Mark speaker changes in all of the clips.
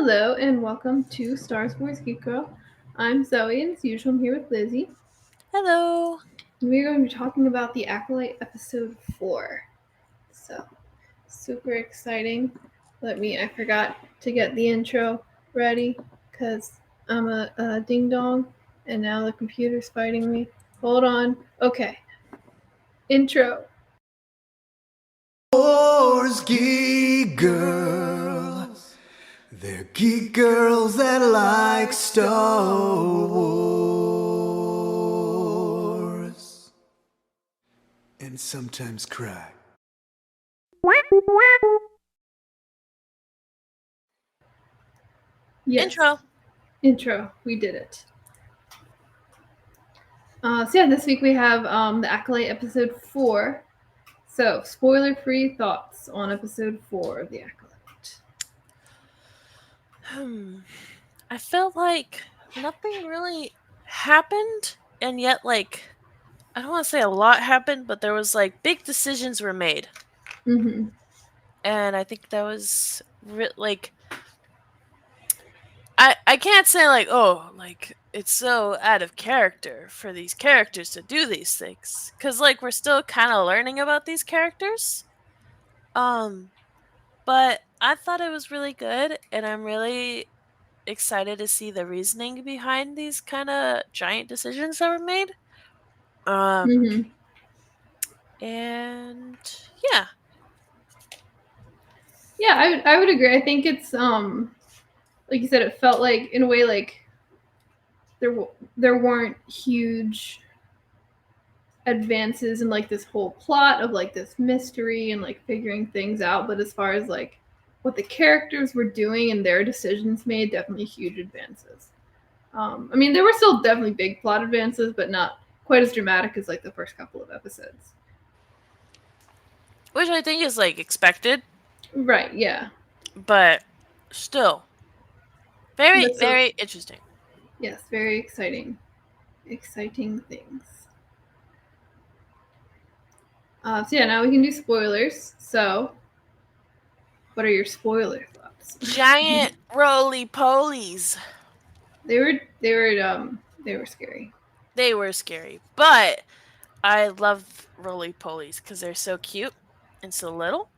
Speaker 1: Hello and welcome to Star Wars Geek. I'm Zoe, and as usual, I'm here with Lizzy.
Speaker 2: Hello.
Speaker 1: We're going to be talking about the Acolyte episode 4. So, super exciting. I forgot to get the intro ready because I'm a ding dong and now the computer's fighting me. Hold on. Okay. Intro.
Speaker 3: Wars Geek Girls. They're geek girls that like Star Wars. And sometimes cry.
Speaker 1: Yes.
Speaker 2: Intro.
Speaker 1: Intro. We did it. This week we have the Acolyte episode 4. So, spoiler-free thoughts on episode 4 of the Acolyte.
Speaker 2: I felt like nothing really happened, and yet, I don't want to say a lot happened, but there was, big decisions were made.
Speaker 1: Mm-hmm.
Speaker 2: And I think that was, I can't say, it's so out of character for these characters to do these things. Because, we're still kind of learning about these characters. But I thought it was really good, and I'm really excited to see the reasoning behind these kind of giant decisions that were made.
Speaker 1: Mm-hmm.
Speaker 2: And yeah.
Speaker 1: Yeah, I would agree. I think it's like you said, it felt like in a way like there weren't huge advances in like this whole plot of like this mystery and like figuring things out, but as far as like what the characters were doing and their decisions made, definitely huge advances. I mean, there were still definitely big plot advances, but not quite as dramatic as like the first couple of episodes.
Speaker 2: Which I think is expected,
Speaker 1: Right, yeah.
Speaker 2: but still very,
Speaker 1: But so,
Speaker 2: very interesting.
Speaker 1: yes, very exciting. Exciting things. Now we can do spoilers. So, what are your spoiler thoughts?
Speaker 2: Giant roly polies.
Speaker 1: They were scary.
Speaker 2: They were scary, but I love roly polies because they're so cute and so little.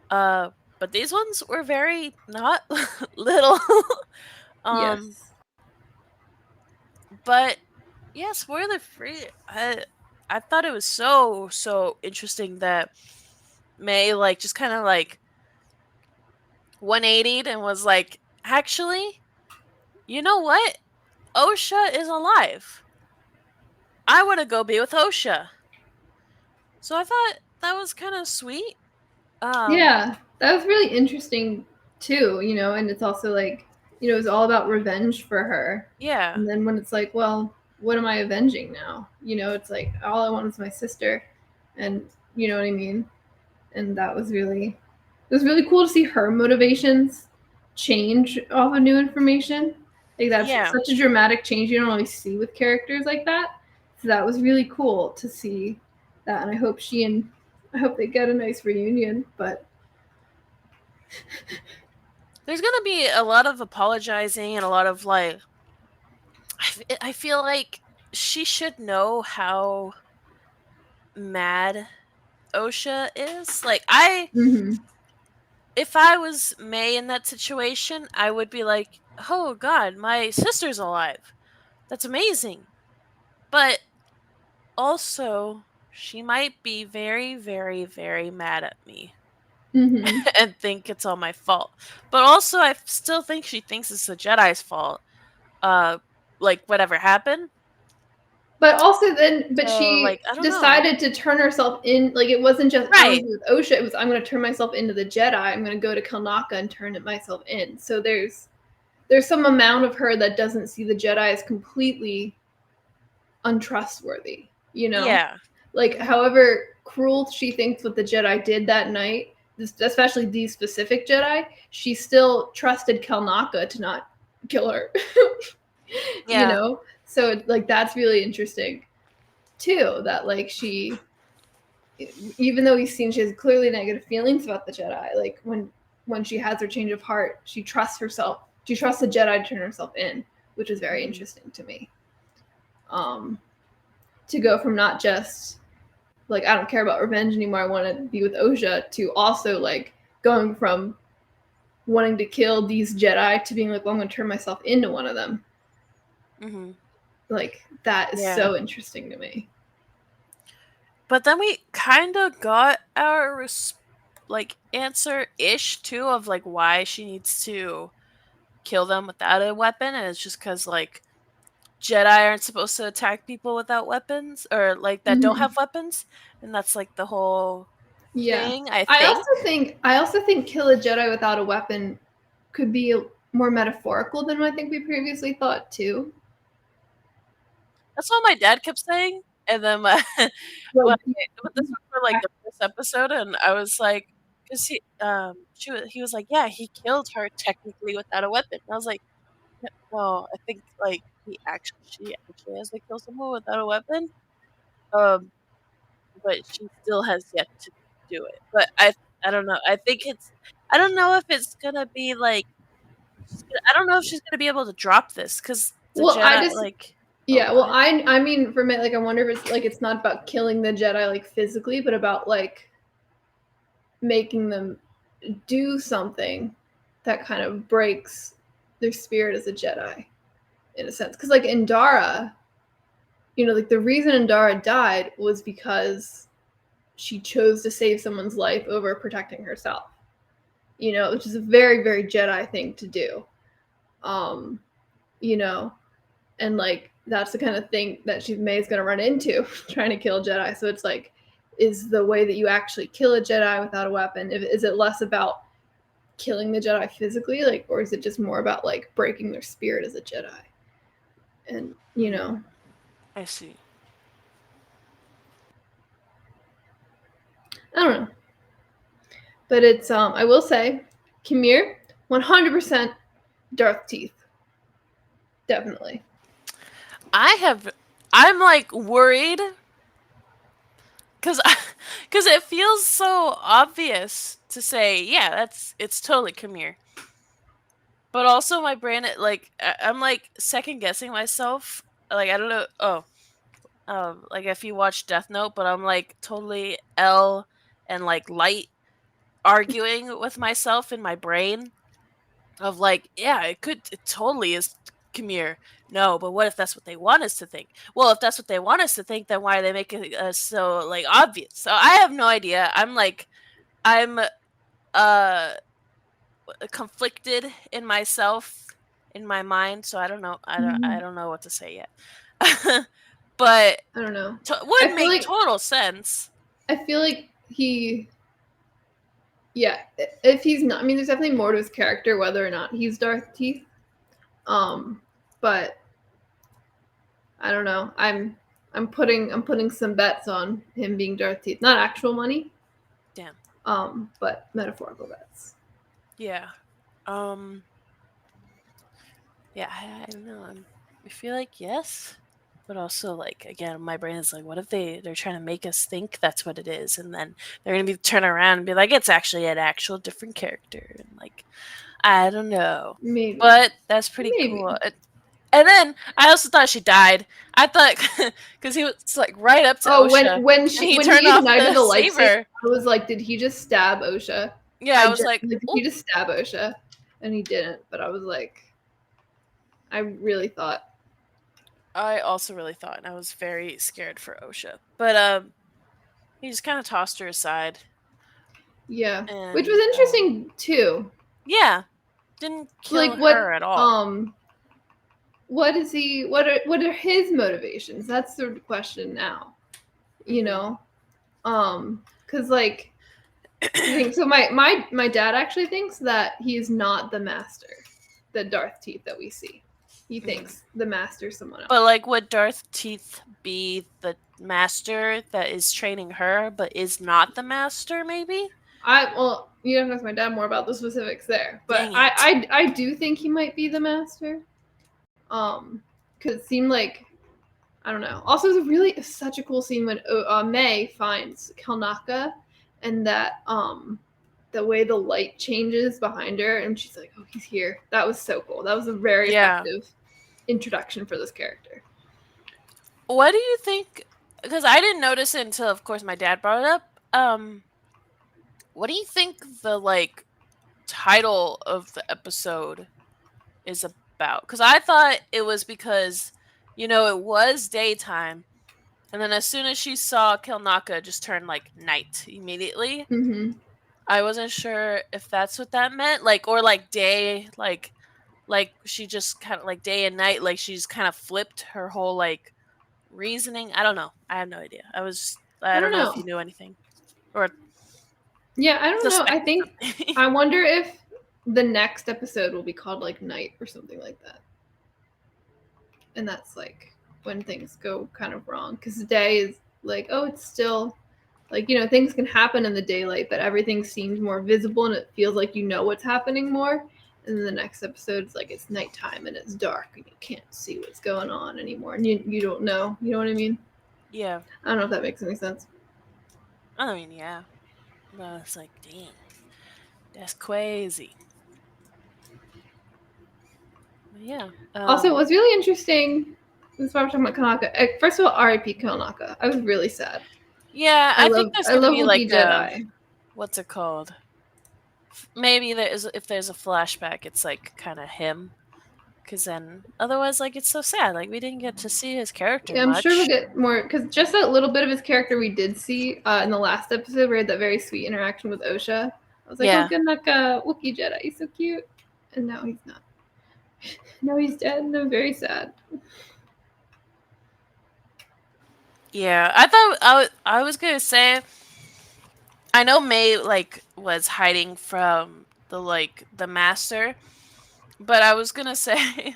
Speaker 2: But these ones were very not little. um,
Speaker 1: Yes.
Speaker 2: but yeah, spoiler free. I thought it was so interesting that May just kind of 180'd and was like, actually, you know what? OSHA is alive. I want to go be with OSHA. So I thought that was kind of sweet. Um,
Speaker 1: Yeah, that was really interesting too. And it's also like it was all about revenge for her.
Speaker 2: yeah,
Speaker 1: And then when it's like, well, what am I avenging now? It's like all I want is my sister, and you know what I mean. And it was really cool to see her motivations change off of new information. Like that's
Speaker 2: yeah.
Speaker 1: such a dramatic change you don't always see with characters like that. So that was really cool to see that, and I hope they get a nice reunion. But
Speaker 2: There's gonna be a lot of apologizing and a lot of I feel like she should know how mad OSHA is. If I was May in that situation, I would be like, oh god, my sister's alive. That's amazing. But also, she might be very, very, very mad at me
Speaker 1: mm-hmm.
Speaker 2: and think it's all my fault. But also, I still think she thinks it's the Jedi's fault. Whatever happened.
Speaker 1: But
Speaker 2: So,
Speaker 1: she
Speaker 2: I don't know.
Speaker 1: decided to turn herself in. Like it wasn't just I'm gonna
Speaker 2: Right.
Speaker 1: be with OSHA. It was I'm gonna turn myself into the Jedi. I'm gonna go to Kalnaka and turn it myself in. So there's some amount of her that doesn't see the Jedi as completely untrustworthy.
Speaker 2: Yeah.
Speaker 1: Like however cruel she thinks what the Jedi did that night, especially these specific Jedi, she still trusted Kalnaka to not kill her.
Speaker 2: Yeah.
Speaker 1: So like that's really interesting too. That like she, even though we've seen she has clearly negative feelings about the Jedi, like when she has her change of heart, she trusts herself she trusts the Jedi to turn herself in, which is very interesting to me. To go from not just like I don't care about revenge anymore, I want to be with Osha, to also like going from wanting to kill these Jedi to being like, well, I'm going to turn myself into one of them.
Speaker 2: Mm-hmm.
Speaker 1: Like that is so interesting to me.
Speaker 2: But then we kind of got our like answer-ish too of like why she needs to kill them without a weapon, and it's just because like Jedi aren't supposed to attack people without weapons, or like that don't have weapons, and that's like the whole thing. I
Speaker 1: also think kill a Jedi without a weapon could be more metaphorical than I think we previously thought too.
Speaker 2: That's what my dad kept saying, and then my but this was for like the first episode, and I was like, because he was like, yeah, he killed her technically without a weapon. And I was like, no, I think like she actually has to kill someone without a weapon. Um, but she still has yet to do it. But I don't know. I don't know if it's gonna be like I don't know if she's gonna be able to drop this because the Jedi like.
Speaker 1: Yeah, well, I mean, for me, like, I wonder if it's like it's not about killing the Jedi like physically, but about like making them do something that kind of breaks their spirit as a Jedi, in a sense. Because like Indara, you know, like the reason Indara died was because she chose to save someone's life over protecting herself. You know, which is a very, very Jedi thing to do. You know, and like that's the kind of thing that May's going to run into trying to kill Jedi. So it's like, is the way that you actually kill a Jedi without a weapon, is it less about killing the Jedi physically, like, or is it just more about like breaking their spirit as a Jedi? And you know,
Speaker 2: I see.
Speaker 1: I don't know, but it's I will say, Kimir, 100% Darth teeth, definitely.
Speaker 2: I'm like worried because it feels so obvious to say, yeah, it's totally Kamir. But also my brain, like I'm like second guessing myself. Like I don't know. Like if you watch Death Note, but I'm like totally L and like Light arguing with myself in my brain of like, yeah, it totally is Kamir. No, but what if that's what they want us to think? Well, if that's what they want us to think, then why are they making us so like obvious? So I have no idea. I'm conflicted in myself, in my mind, so I don't know. I don't know what to say yet. But
Speaker 1: I don't know.
Speaker 2: Would make total sense.
Speaker 1: I feel like if he's not, I mean, there's definitely more to his character whether or not he's Darth Teeth. But I don't know. I'm putting some bets on him being Darth Teeth, not actual money.
Speaker 2: Damn.
Speaker 1: But metaphorical bets.
Speaker 2: Yeah. Yeah, I don't know. I feel like yes, but also like again, my brain is like, what if they're trying to make us think that's what it is, and then they're gonna be turn around and be like, it's actually an actual different character, and like, I don't know.
Speaker 1: Maybe.
Speaker 2: But that's pretty cool. And then I also thought she died. I thought because he was like right up to Osha.
Speaker 1: when he ignited the lightsaber, I was like, did he just stab Osha?
Speaker 2: Yeah, I was like,
Speaker 1: did he just stab Osha? And he didn't. But I was like, I really thought.
Speaker 2: I also really thought, and I was very scared for Osha. But he just kind of tossed her aside.
Speaker 1: Yeah, and, which was interesting too.
Speaker 2: Yeah, didn't kill her at all.
Speaker 1: What is he? What are his motivations? That's the question now. You know, because like, so my dad actually thinks that he is not the master, the Darth Teeth that we see. He thinks the master someone else.
Speaker 2: But like, would Darth Teeth be the master that is training her, but is not the master? Maybe.
Speaker 1: Well, you have to ask my dad more about the specifics there, but I do think he might be the master. Because it seemed like, I don't know. Also, it was such a cool scene when May finds Kelnaka, and that the way the light changes behind her, and she's like, "Oh, he's here." That was so cool. That was a very
Speaker 2: Yeah.
Speaker 1: effective introduction for this character.
Speaker 2: What do you think? Because I didn't notice it until, of course, my dad brought it up. What do you think the like title of the episode is about? Because I thought it was because it was daytime, and then as soon as she saw Kilnaka, it just turned like night immediately.
Speaker 1: Mm-hmm.
Speaker 2: I wasn't sure if that's what that meant, like or like day, like she just kind of like day and night, like she's kind of flipped her whole like reasoning. I don't know. I have no idea. I
Speaker 1: I
Speaker 2: don't
Speaker 1: don't
Speaker 2: know if you
Speaker 1: know.
Speaker 2: knew anything or
Speaker 1: Yeah, I don't know. I
Speaker 2: suspected
Speaker 1: think
Speaker 2: something.
Speaker 1: I wonder if the next episode will be called like Night or something like that. And that's like when things go kind of wrong, because the day is like, oh, it's still like, things can happen in the daylight, but everything seems more visible and it feels like what's happening more. And then the next episode is like it's nighttime and it's dark and you can't see what's going on anymore, and you don't know. You know what I mean?
Speaker 2: Yeah.
Speaker 1: I don't know if that makes any sense.
Speaker 2: I mean, yeah. But it's like, dang, that's crazy. But yeah.
Speaker 1: Also, it was really interesting. This is why we're talking about Kanaka. First of all, R.I.P. Kanaka. I was really sad.
Speaker 2: Yeah,
Speaker 1: I
Speaker 2: I think
Speaker 1: love
Speaker 2: there's
Speaker 1: I
Speaker 2: gonna
Speaker 1: love
Speaker 2: be like
Speaker 1: Wookiee Jedi.
Speaker 2: what's it called? Maybe if there's a flashback, it's like kind of him. Because then, otherwise, like it's so sad. Like we didn't get to see his character
Speaker 1: Yeah, I'm sure we'll
Speaker 2: much.
Speaker 1: get more, because just that little bit of his character we did see in the last episode, where he had that very sweet interaction with Osha. I was like, oh,
Speaker 2: Yeah.
Speaker 1: Kanaka, Wookiee Jedi, he's so cute. And now he's not. Now he's dead, and I'm very sad.
Speaker 2: Yeah, I thought I was gonna say I know May like was hiding from the master, but I was gonna say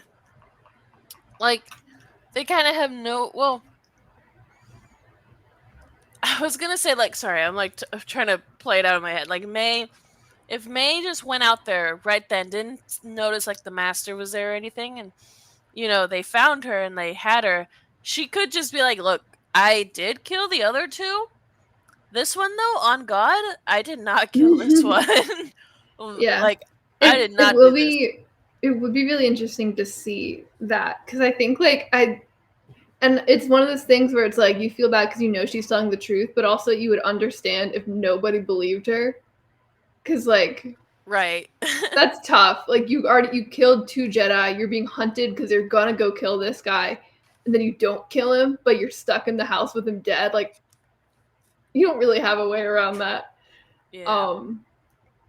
Speaker 2: like they kind of have no. Well, I was gonna say like sorry, I'm like trying to play it out in my head. Like May, if May just went out there right then, didn't notice like the master was there or anything, and they found her and they had her, she could just be like, "Look, I did kill the other two. This one though, on God, I did not kill this one.
Speaker 1: Yeah,
Speaker 2: Like I
Speaker 1: it
Speaker 2: did
Speaker 1: it
Speaker 2: not
Speaker 1: will
Speaker 2: do this."
Speaker 1: be it would be really interesting to see that, because I think and it's one of those things where it's like you feel bad because she's telling the truth, but also you would understand if nobody believed her, because like
Speaker 2: Right.
Speaker 1: that's tough. Like you killed two Jedi. You're being hunted because they're gonna go kill this guy, and then you don't kill him, but you're stuck in the house with him dead. Like you don't really have a way around that.
Speaker 2: Yeah.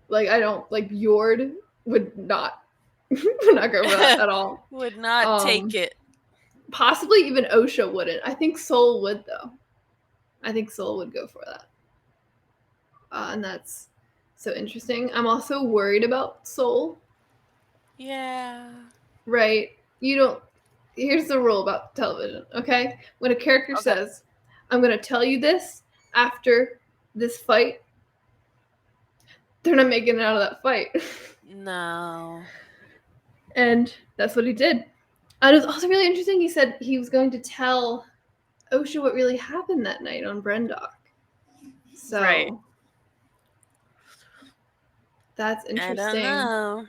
Speaker 1: Like I don't like Yord would not would not go for that at all.
Speaker 2: Would not take
Speaker 1: Um,
Speaker 2: it.
Speaker 1: Possibly even Osha wouldn't. I think Soul would though. I think Soul would go for that, and that's so interesting. I'm also worried about Soul.
Speaker 2: Yeah.
Speaker 1: Right? You don't. Here's the rule about television, okay? When a character
Speaker 2: Okay.
Speaker 1: says, I'm going to tell you this after this fight, they're not making it out of that fight.
Speaker 2: No.
Speaker 1: And that's what he did. And it was also really interesting. He said he was going to tell Osha what really happened that night on Brendock. So
Speaker 2: Right.
Speaker 1: that's
Speaker 2: I don't
Speaker 1: interesting.
Speaker 2: know.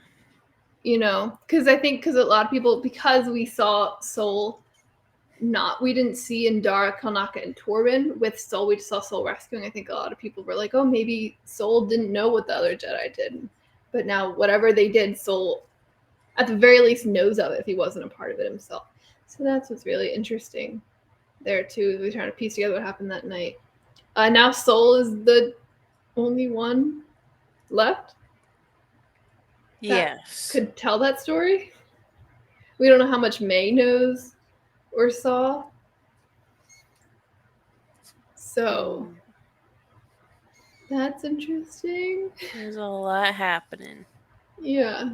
Speaker 1: Because I think because a lot of people, because we saw Soul we didn't see Indara, Kalnaka, and Torben with Soul. We just saw Soul rescuing. I think a lot of people were like, oh, maybe Soul didn't know what the other Jedi did. But now, whatever they did, Soul, at the very least, knows of it if he wasn't a part of it himself. So that's what's really interesting there, too. We're trying to piece together what happened that night. Now, Soul is the only one left that
Speaker 2: Yes.
Speaker 1: could tell that story. We don't know how much May knows or saw. So that's interesting.
Speaker 2: There's a lot happening.
Speaker 1: Yeah.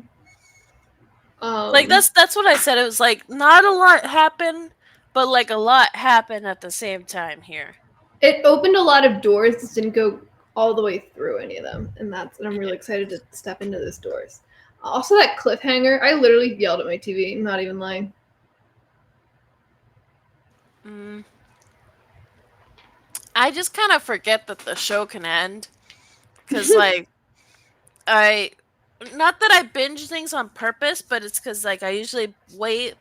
Speaker 2: Like that's what I said. It was like not a lot happened, but like a lot happened at the same time here.
Speaker 1: It opened a lot of doors, just didn't go all the way through any of them, and I'm really excited to step into those doors. Also, that cliffhanger, I literally yelled at my TV. I'm not even lying.
Speaker 2: I just kind of forget that the show can end because like not that I binge things on purpose, but it's because like I usually wait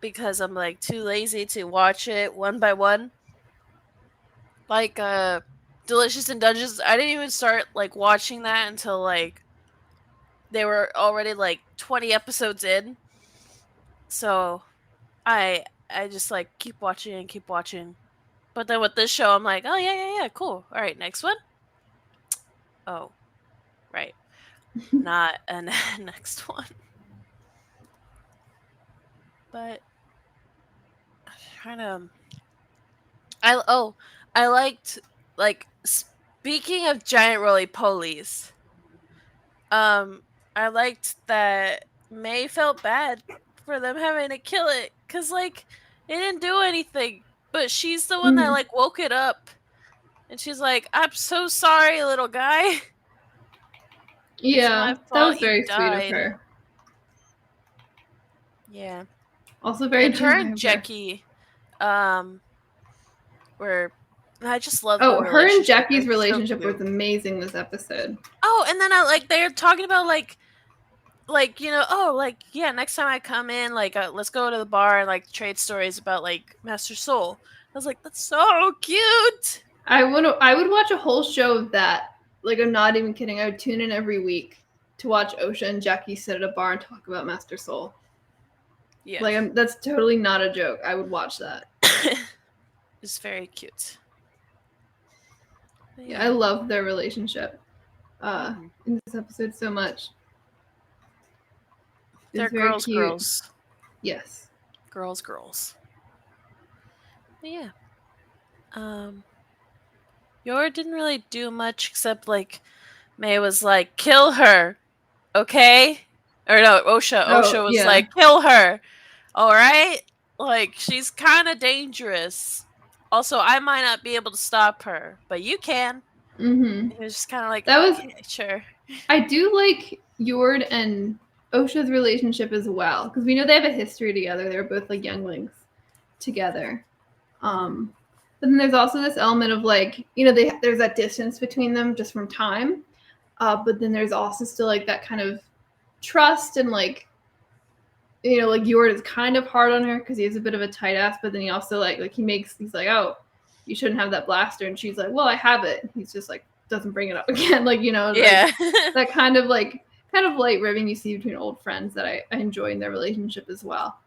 Speaker 2: because I'm like too lazy to watch it one by one. Like Delicious in Dungeons, I didn't even start like watching that until like they were already like 20 episodes in. So I just like keep watching and keep watching. But then with this show, I'm like, oh yeah, cool. All right, next one. Oh, right, not a next one. But kind of, I liked like speaking of giant roly polies. Um, I liked that May felt bad for them having to kill it because like it didn't do anything, but she's the one that
Speaker 1: Mhm.
Speaker 2: like woke it up, and she's like, "I'm so sorry, little guy. It's my
Speaker 1: Yeah, that
Speaker 2: fault
Speaker 1: was
Speaker 2: he
Speaker 1: very sweet of
Speaker 2: died."
Speaker 1: her.
Speaker 2: Yeah,
Speaker 1: Also very
Speaker 2: and her
Speaker 1: Jedi
Speaker 2: and
Speaker 1: of her.
Speaker 2: Jackie, um, were I just love their
Speaker 1: Oh, her and
Speaker 2: relationship.
Speaker 1: Jackie's
Speaker 2: It's so
Speaker 1: relationship was
Speaker 2: cute.
Speaker 1: amazing this episode.
Speaker 2: Oh, and then I like they're talking about like oh like yeah next time I come in like let's go to the bar and like trade stories about like Master Soul. I was like that's so cute.
Speaker 1: I would watch a whole show of that. Like I'm not even kidding. I would tune in every week to watch Osha and Jackie sit at a bar and talk about Master Soul.
Speaker 2: Yeah.
Speaker 1: Like that's totally not a joke. I would watch that.
Speaker 2: It's very cute. But
Speaker 1: Yeah, I love their relationship
Speaker 2: Mhm.
Speaker 1: in this episode so much.
Speaker 2: They're
Speaker 1: It's very
Speaker 2: girls
Speaker 1: cute.
Speaker 2: girls
Speaker 1: Yes.
Speaker 2: girls. But yeah. um Yor didn't really do much except like May was like kill her, okay? Or no,
Speaker 1: Oh
Speaker 2: Osha was
Speaker 1: yeah.
Speaker 2: like kill her. All right? Like, she's kind of dangerous. Also, I might not be able to stop her, but you can.
Speaker 1: Mhm.
Speaker 2: He was just kind of like,
Speaker 1: That was.
Speaker 2: okay, sure.
Speaker 1: I do like Yord and Osha's relationship as well because we know they have a history together. They were both like younglings together. Um, but then there's also this element of like there's that distance between them just from time. But then there's also still like that kind of trust and like like Yord is kind of hard on her because he is a bit of a tight ass, but then he also he's like, oh, you shouldn't have that blaster, and she's like, well, I have it. He's just like doesn't bring it up again, like
Speaker 2: Yeah.
Speaker 1: that kind of light ribbing you see between old friends that I enjoy in their relationship as well.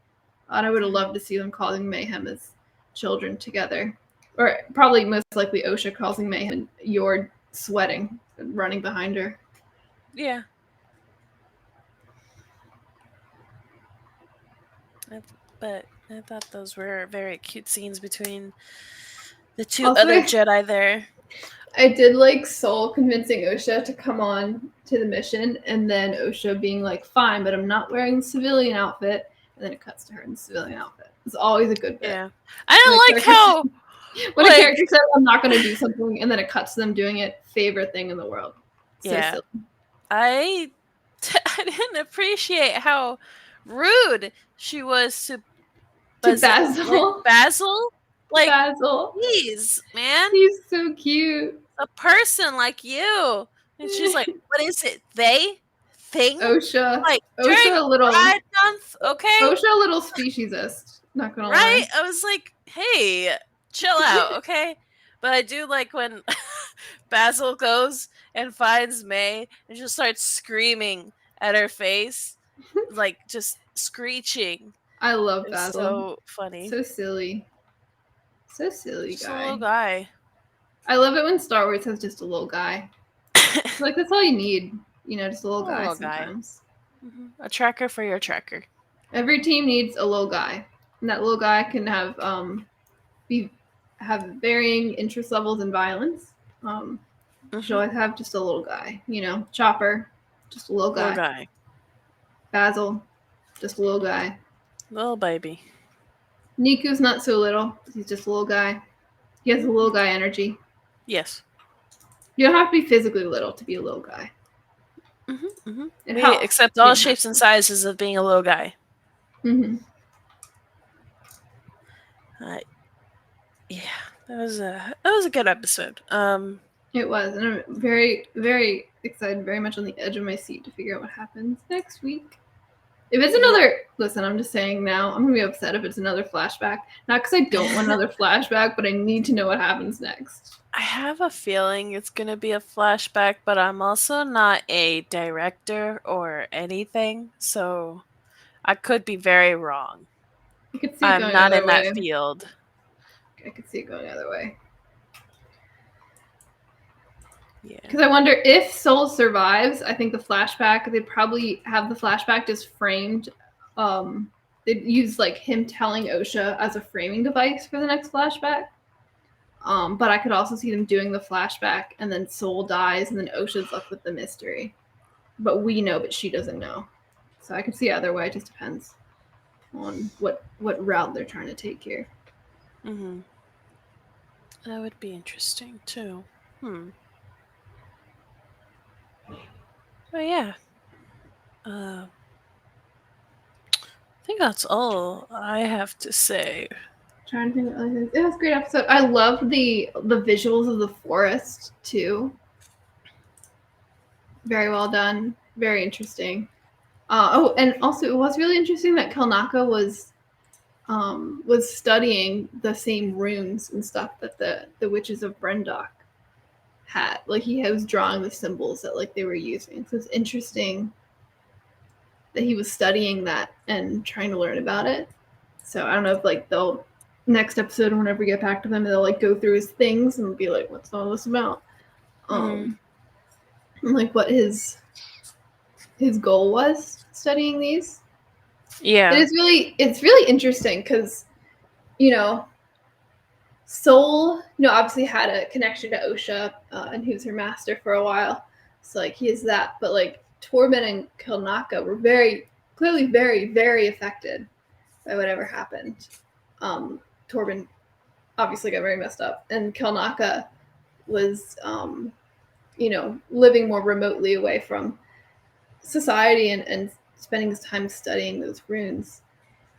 Speaker 1: And I would have loved to see them causing mayhem as children together, or probably most likely Osha causing mayhem and Yord sweating and running behind her.
Speaker 2: Yeah. But I thought those were very cute scenes between the two
Speaker 1: Also,
Speaker 2: other Jedi there.
Speaker 1: I did like Soul convincing Osha to come on to the mission, and then Osha being like, "Fine, but I'm not wearing the civilian outfit." And then it cuts to her in the civilian outfit. It's always a good bit.
Speaker 2: Yeah. I don't like how
Speaker 1: when a
Speaker 2: like
Speaker 1: character says, "I'm not going to do something," and then it cuts to them doing it. Favorite thing in the world. So
Speaker 2: yeah.
Speaker 1: silly.
Speaker 2: I didn't appreciate how rude she was to
Speaker 1: Basil.
Speaker 2: Basil? Like,
Speaker 1: Basil.
Speaker 2: please, man.
Speaker 1: He's so cute.
Speaker 2: A person like you. And she's like, what is it? They? Thing?
Speaker 1: Osha.
Speaker 2: Like,
Speaker 1: Osha
Speaker 2: during
Speaker 1: a little.
Speaker 2: Pride Month, okay?
Speaker 1: Osha a little speciesist. Not gonna
Speaker 2: Right?
Speaker 1: lie.
Speaker 2: I was like, hey, chill out, okay? But I do like when Basil goes and finds May and just starts screaming at her face. Like, just screeching.
Speaker 1: I love
Speaker 2: It's
Speaker 1: Basil.
Speaker 2: so funny.
Speaker 1: So silly. So silly
Speaker 2: Just
Speaker 1: guy.
Speaker 2: a little guy.
Speaker 1: I love it when Star Wars has just a little guy. Like that's all you need. Just a little guy sometimes.
Speaker 2: Mm-hmm. A tracker for your tracker.
Speaker 1: Every team needs a little guy. And that little guy can have have varying interest levels in violence. She'll always have just a little guy. Chopper, just a little guy.
Speaker 2: Little guy.
Speaker 1: Basil, just a little guy.
Speaker 2: Little baby.
Speaker 1: Niku's not so little. He's just a little guy. He has a little guy energy.
Speaker 2: Yes.
Speaker 1: You don't have to be physically little to be a little guy.
Speaker 2: We accept all shapes and sizes of being a little guy.
Speaker 1: Mm-hmm.
Speaker 2: Yeah, that was a good episode.
Speaker 1: It was, and I'm very, very excited, very much on the edge of my seat to figure out what happens next week. If it's another, listen, I'm just saying now, I'm gonna be upset if it's another flashback. Not because I don't want another flashback, but I need to know what happens next.
Speaker 2: I have a feeling it's gonna be a flashback, but I'm also not a director or anything, so I could be very wrong.
Speaker 1: I could see it
Speaker 2: I'm
Speaker 1: going
Speaker 2: not
Speaker 1: either
Speaker 2: in that
Speaker 1: way.
Speaker 2: field.
Speaker 1: I could see it going either way.
Speaker 2: Yeah.
Speaker 1: Because I wonder if Soul survives. I think the flashback, they'd probably have the flashback just framed. They'd use like him telling Osha as a framing device for the next flashback. But I could also see them doing the flashback and then Soul dies and then Osha's left with the mystery. But we know, but she doesn't know. So I could see either way. It just depends on what route they're trying to take here.
Speaker 2: Mm-hmm. That would be interesting too. But yeah. I think that's all I have to say.
Speaker 1: Trying to think of other things. It was a great episode. I love the visuals of the forest too. Very well done. Very interesting. And also it was really interesting that Kelnaka was studying the same runes and stuff that the witches of Brendok had. Like he was drawing the symbols that like they were using. So it's interesting that he was studying that and trying to learn about it. So I don't know if like they'll next episode or whenever we get back to them, they'll like go through his things and be like, what's all this about? And like what his goal was studying these.
Speaker 2: Yeah.
Speaker 1: It's really interesting because, you know, Soul, obviously had a connection to Osha, and he was her master for a while. So like he is that, but like Torben and Kelnaka were clearly very, very affected by whatever happened. Torben obviously got very messed up, and Kelnaka was, living more remotely away from society and spending his time studying those runes.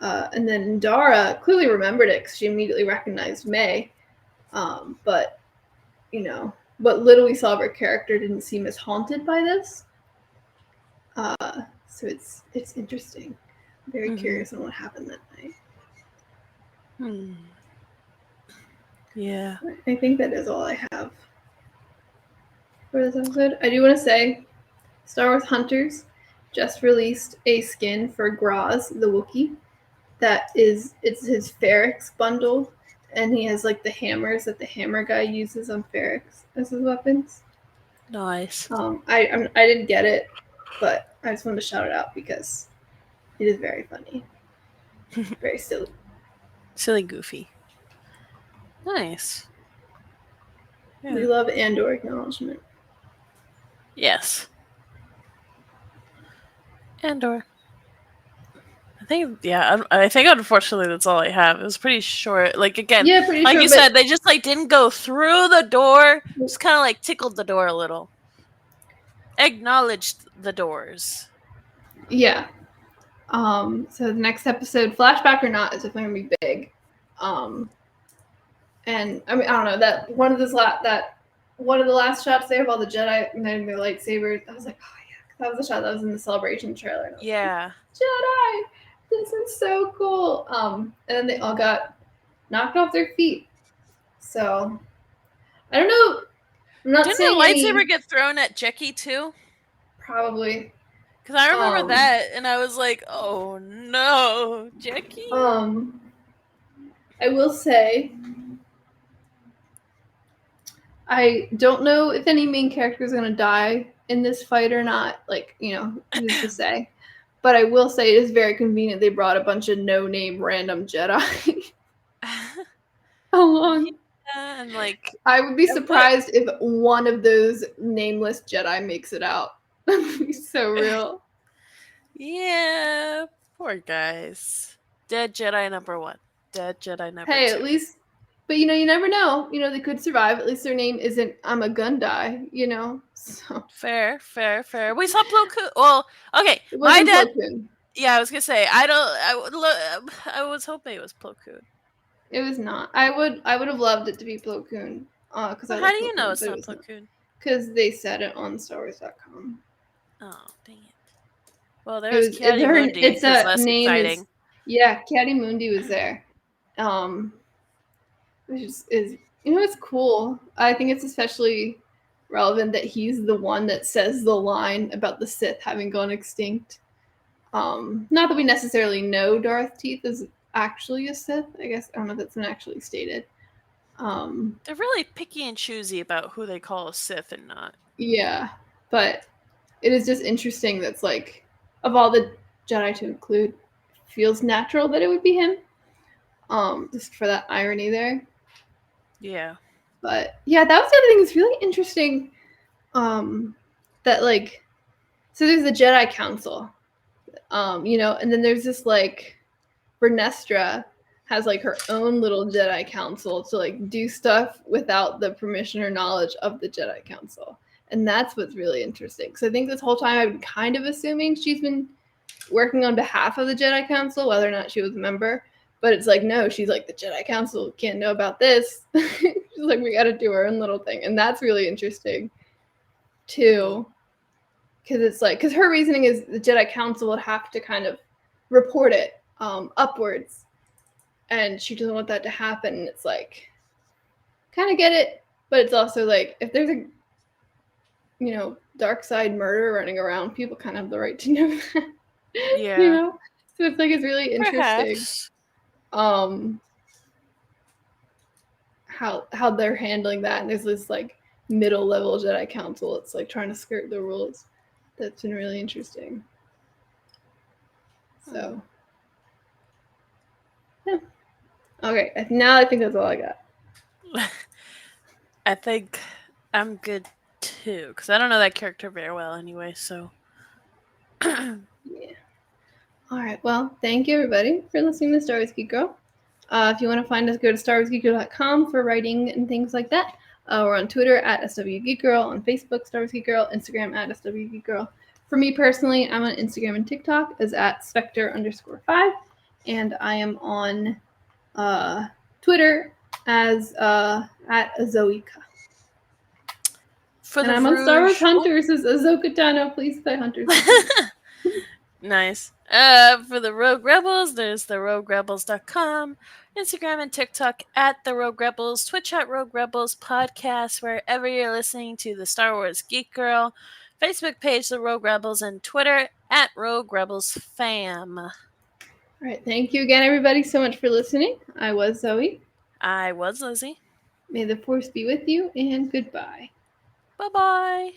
Speaker 1: And then Dara clearly remembered it because she immediately recognized May. But, what little we saw of her character didn't seem as haunted by this. So it's interesting. I'm very curious on what happened that night.
Speaker 2: Yeah.
Speaker 1: I think that is all I have for this episode. I do want to say Star Wars Hunters just released a skin for Graz, the Wookiee. It's his Ferrex bundle, and he has like the hammers that the hammer guy uses on Ferrex as his weapons.
Speaker 2: Nice.
Speaker 1: I didn't get it, but I just wanted to shout it out because it is very funny. Very silly.
Speaker 2: Silly goofy. Nice.
Speaker 1: Yeah. We love Andor acknowledgement.
Speaker 2: Yes. Andor. I think unfortunately that's all I have. It was pretty short. Like again,
Speaker 1: pretty
Speaker 2: like
Speaker 1: short,
Speaker 2: you said, they just like didn't go through the door. Just kind of like tickled the door a little. Acknowledged the doors.
Speaker 1: Yeah. So the next episode, flashback or not, is definitely gonna be big. And I mean, I don't know that one of the last shots there of all the Jedi and then their lightsabers. I was like, oh yeah, that was the shot that was in the celebration trailer.
Speaker 2: Yeah.
Speaker 1: Like, Jedi, this is so cool. And then they all got knocked off their feet. So I don't know. I'm not
Speaker 2: Didn't
Speaker 1: saying
Speaker 2: the lightsaber get thrown at Jackie too?
Speaker 1: Probably.
Speaker 2: Because I remember that, and I was like, "Oh no, Jackie."
Speaker 1: I will say, I don't know if any main character is going to die in this fight or not. Like, who's to say? But I will say it is very convenient they brought a bunch of no-name random Jedi along.
Speaker 2: Yeah, and like,
Speaker 1: I would be surprised if one of those nameless Jedi makes it out. That would be so real.
Speaker 2: Yeah, poor guys. Dead Jedi number 1. Dead Jedi number 2.
Speaker 1: Hey, at least, but you never know. They could survive. At least their name isn't "I'm a Gundai." So
Speaker 2: fair. We saw Plo Koon. Well, okay,
Speaker 1: it
Speaker 2: my
Speaker 1: wasn't
Speaker 2: dad.
Speaker 1: Plo Koon.
Speaker 2: Yeah, I was gonna say I was hoping it was Plo Koon.
Speaker 1: It was not. I would have loved it to be Plo Koon. because I
Speaker 2: How
Speaker 1: like
Speaker 2: do
Speaker 1: Plo
Speaker 2: you know
Speaker 1: Koon,
Speaker 2: it's
Speaker 1: but it
Speaker 2: not
Speaker 1: was
Speaker 2: Plo
Speaker 1: not.
Speaker 2: Koon?
Speaker 1: Because they said it on StarWars.com.
Speaker 2: Oh, dang it. Well,
Speaker 1: It
Speaker 2: there's
Speaker 1: was it's
Speaker 2: Kiadi
Speaker 1: her.
Speaker 2: Mundi,
Speaker 1: It's
Speaker 2: who's
Speaker 1: a
Speaker 2: less
Speaker 1: name is
Speaker 2: exciting.
Speaker 1: yeah. Kiadi Mundi was there, which is it's cool. I think it's especially relevant that he's the one that says the line about the Sith having gone extinct. Not that we necessarily know Darth Teeth is actually a Sith. I guess I don't know if that's been actually stated.
Speaker 2: They're really picky and choosy about who they call a Sith and not.
Speaker 1: Yeah, but it is just interesting that's like, of all the Jedi to include, feels natural that it would be him. Just for that irony there.
Speaker 2: Yeah.
Speaker 1: But yeah, that was the other thing that's really interesting. That like, so there's the Jedi Council, and then there's this like, Vernestra has like her own little Jedi Council to like do stuff without the permission or knowledge of the Jedi Council. And that's what's really interesting. Because I think this whole time I've been kind of assuming she's been working on behalf of the Jedi Council, whether or not she was a member. But it's like, no, she's like, the Jedi Council can't know about this. She's like, we got to do our own little thing. And that's really interesting, too. Because it's like, because her reasoning is the Jedi Council would have to kind of report it upwards. And she doesn't want that to happen. And it's like, kind of get it. But it's also like, if there's a, dark side murder running around, people kind of have the right to know that.
Speaker 2: Yeah.
Speaker 1: So it's like, it's really interesting.
Speaker 2: Perhaps.
Speaker 1: How they're handling that, and there's this like middle level Jedi Council. It's like trying to skirt the rules. That's been really interesting. So, yeah. Okay, now I think that's all I got.
Speaker 2: I think I'm good too, because I don't know that character very well anyway, so.
Speaker 1: Yeah. All right. Well, thank you everybody for listening to Star Wars Geek Girl. If you want to find us, go to StarWarsGeekGirl.com for writing and things like that. We're on Twitter at SWGeekGirl, on Facebook, Star Wars Geek Girl, Instagram at SWGeekGirl. For me personally, I'm on Instagram and TikTok as at Spectre_5, and I am on Twitter as at Azoika. And I'm on Star Wars Hunters as Ahsoka Tano. Please play Hunters.
Speaker 2: Nice. For the Rogue Rebels, there's the RogueRebels.com, Instagram and TikTok at the Rogue Rebels, Twitch at Rogue Rebels Podcast, wherever you're listening to the Star Wars Geek Girl, Facebook page the Rogue Rebels, and Twitter at Rogue Rebels Fam.
Speaker 1: All right. Thank you again, everybody, so much for listening. I was Zoe.
Speaker 2: I was Lizzy.
Speaker 1: May the Force be with you, and goodbye.
Speaker 2: Bye-bye.